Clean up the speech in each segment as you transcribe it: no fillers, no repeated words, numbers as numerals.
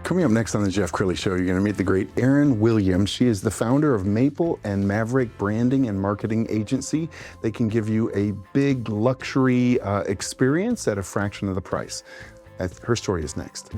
Coming up next on the Jeff Crilley Show, you're going to meet the great Erin Williams. She is the founder of Maple and Maverick Branding and Marketing Agency. They can give you a big luxury experience at a fraction of the price. Her story is next.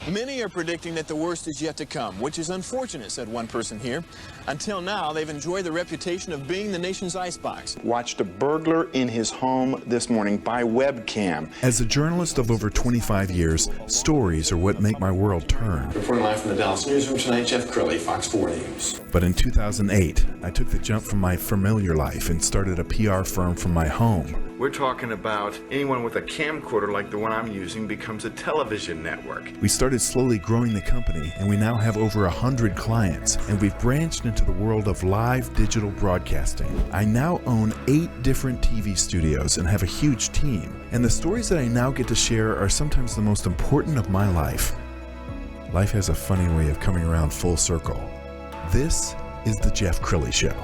Many are predicting that the worst is yet to come, which is unfortunate, said one person here. Until now, they've enjoyed the reputation of being the nation's icebox. Watched a burglar in his home this morning by webcam. As a journalist of over 25 years, stories are what make my world turn. Reporting live from the Dallas newsroom tonight, Jeff Crilley, Fox 4 News. But in 2008, I took the jump from my familiar life and started a PR firm from my home. We're talking about anyone with a camcorder like the one I'm using becomes a television network. We started slowly growing the company, and we now have over 100 clients, and we've branched into the world of live digital broadcasting. I now own 8 different TV studios and have a huge team, and the stories that I now get to share are sometimes the most important of my life. Life has a funny way of coming around full circle. This is the Jeff Crilley Show.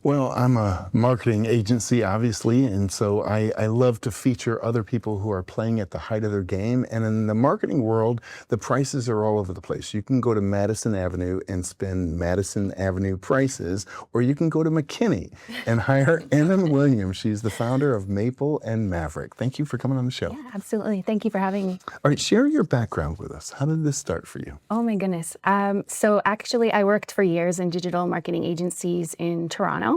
Well, I'm a marketing agency, obviously, and so I love to feature other people who are playing at the height of their game. And in the marketing world, the prices are all over the place. You can go to Madison Avenue and spend Madison Avenue prices, or you can go to McKinney and hire Erin Williams. She's the founder of Maple and Maverick. Thank you for coming on the show. Yeah, absolutely. Thank you for having me. All right, share your background with us. How did this start for you? Oh my goodness. So actually, I worked for years in digital marketing agencies in Toronto.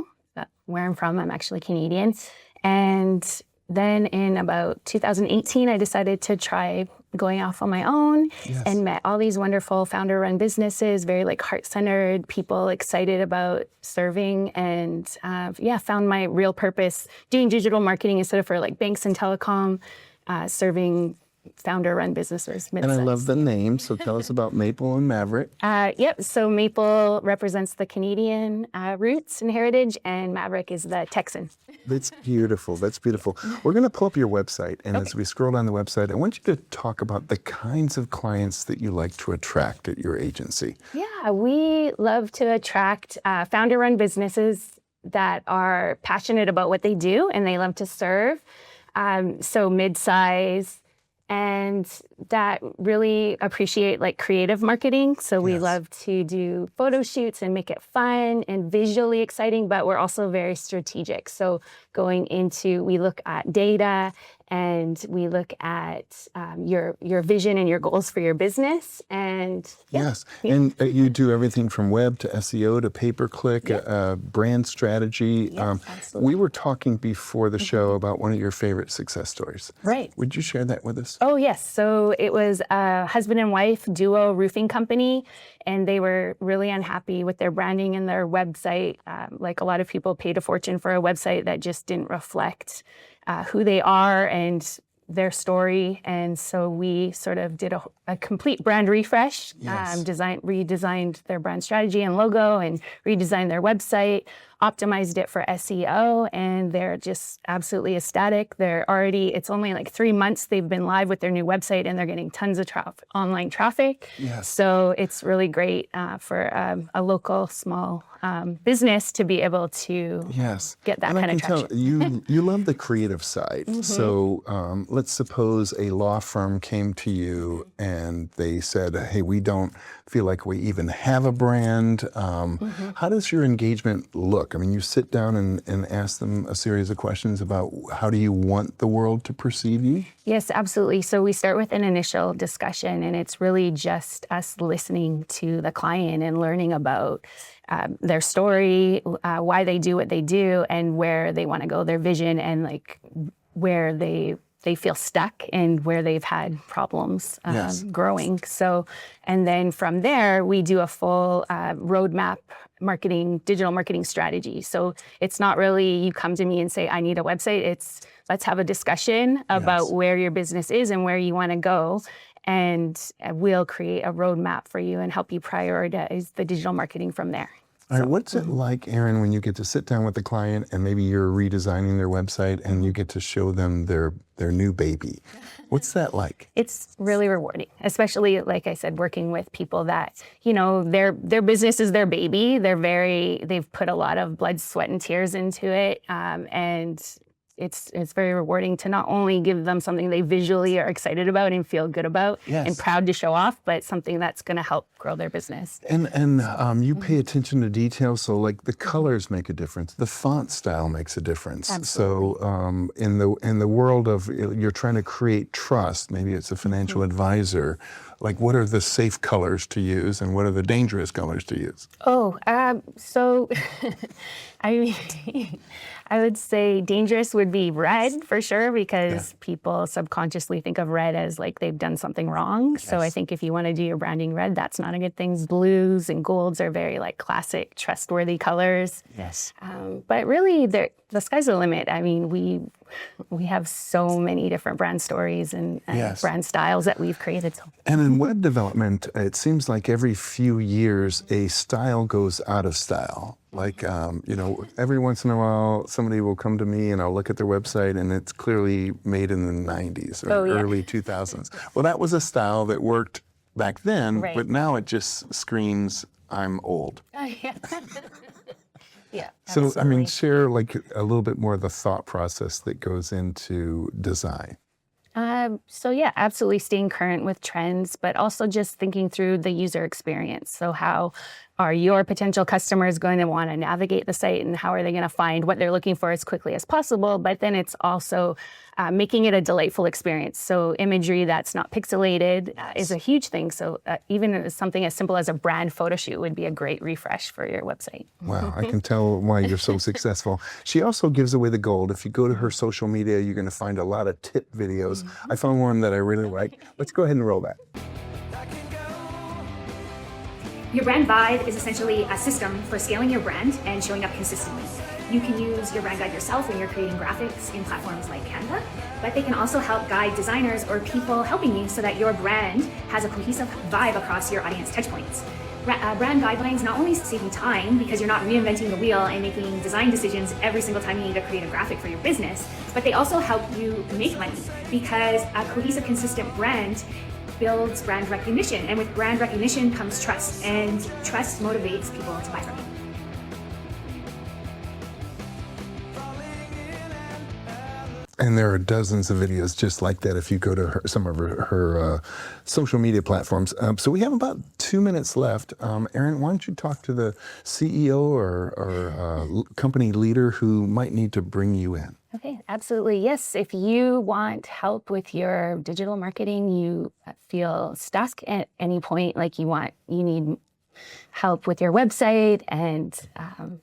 Where I'm from, I'm actually Canadian. And then in about 2018, I decided to try going off on my own. Yes. And met all these wonderful founder-run businesses, very like heart-centered people, excited about serving, and found my real purpose doing digital marketing instead of for like banks and telecom, serving founder-run businesses. And I love the name, so tell us about Maple and Maverick. Yep, so Maple represents the Canadian roots and heritage, and Maverick is the Texan. That's beautiful, that's beautiful. We're gonna pull up your website, and as we scroll down the website, I want you to talk about the kinds of clients that you like to attract at your agency. Yeah, we love to attract founder-run businesses that are passionate about what they do, and they love to serve. So mid-size, and that really appreciate like creative marketing. So we love to do photo shoots and make it fun and visually exciting, but we're also very strategic. So we look at data, and we look at your vision and your goals for your business. And and you do everything from web to SEO to pay-per-click, brand strategy. We were talking before the show about one of your favorite success stories. Right. Would you share that with us? Oh, yes. So it was a husband and wife duo roofing company, and they were really unhappy with their branding and their website. Like a lot of people paid a fortune for a website that just didn't reflect who they are and their story. And so we sort of did a complete brand refresh, redesigned their brand strategy and logo, and redesigned their website, optimized it for SEO, and they're just absolutely ecstatic. It's only like 3 months they've been live with their new website, and they're getting tons of online traffic. Yes. So it's really great for a local small business to be able to get that kind of traction. You love the creative side. So let's suppose a law firm came to you and they said, hey, we don't feel like we even have a brand. How does your engagement look? I mean, you sit down and ask them a series of questions about how do you want the world to perceive you? Yes, absolutely. So we start with an initial discussion, and it's really just us listening to the client and learning about their story, why they do what they do, and where they want to go, their vision, and like where they feel stuck and where they've had problems growing. So, and then from there, we do a full roadmap digital marketing strategy. So it's not really you come to me and say, I need a website. It's let's have a discussion about where your business is and where you want to go. And we'll create a roadmap for you and help you prioritize the digital marketing from there. All right, what's it like, Erin, when you get to sit down with the client and maybe you're redesigning their website and you get to show them their new baby? What's that like? It's really rewarding, especially, like I said, working with people that, their business is their baby. They've put a lot of blood, sweat, and tears into it. And it's very rewarding to not only give them something they visually are excited about and feel good about and proud to show off, but something that's going to help grow their business. And you pay attention to details, so like the colors make a difference, the font style makes a difference. Absolutely. So in the world of you're trying to create trust, maybe it's a financial advisor. Like, what are the safe colors to use, and what are the dangerous colors to use? So I would say dangerous would be red for sure, because people subconsciously think of red as like they've done something wrong. So I think if you want to do your branding red, that's not a good thing. Blues and golds are very like classic, trustworthy colors. Yes. But really, the sky's the limit. I mean, we have so many different brand stories and brand styles that we've created. And in web development, it seems like every few years a style goes out of style. Like, every once in a while, somebody will come to me and I'll look at their website and it's clearly made in the 90s or early 2000s. Well, that was a style that worked back then, but now it just screams, I'm old. Yeah. So, I mean, share like a little bit more of the thought process that goes into design. So yeah, absolutely staying current with trends, but also just thinking through the user experience. So how are your potential customers going to want to navigate the site, and how are they going to find what they're looking for as quickly as possible? But then it's also making it a delightful experience. So imagery that's not pixelated is a huge thing. So even something as simple as a brand photo shoot would be a great refresh for your website. Wow, I can tell why you're so successful. She also gives away the gold. If you go to her social media, you're going to find a lot of tip videos. I found one that I really like. Let's go ahead and roll that. Your brand guide is essentially a system for scaling your brand and showing up consistently. You can use your brand guide yourself when you're creating graphics in platforms like Canva, but they can also help guide designers or people helping you so that your brand has a cohesive vibe across your audience touchpoints. Brand guidelines not only save you time because you're not reinventing the wheel and making design decisions every single time you need to create a graphic for your business, but they also help you make money because a cohesive, consistent brand builds brand recognition, and with brand recognition comes trust, and trust motivates people to buy from you. And there are dozens of videos just like that if you go to some of her social media platforms. So we have about 2 minutes left. Erin, why don't you talk to the CEO or company leader who might need to bring you in? Okay, absolutely. Yes, if you want help with your digital marketing, you feel stuck at any point, like you need help with your website and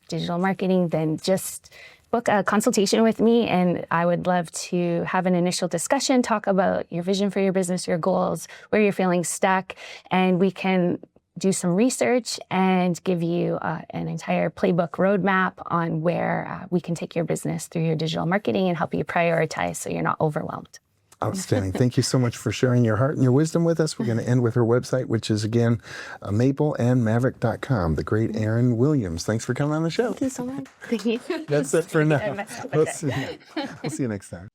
digital marketing, then just book a consultation with me, and I would love to have an initial discussion, talk about your vision for your business, your goals, where you're feeling stuck, and we can do some research and give you an entire playbook roadmap on where we can take your business through your digital marketing and help you prioritize so you're not overwhelmed. Outstanding. Thank you so much for sharing your heart and your wisdom with us. We're going to end with her website, which is, again, mapleandmaverick.com. The great Erin Williams. Thanks for coming on the show. Thank you so much. Thank you. That's it for now. We'll see you next time.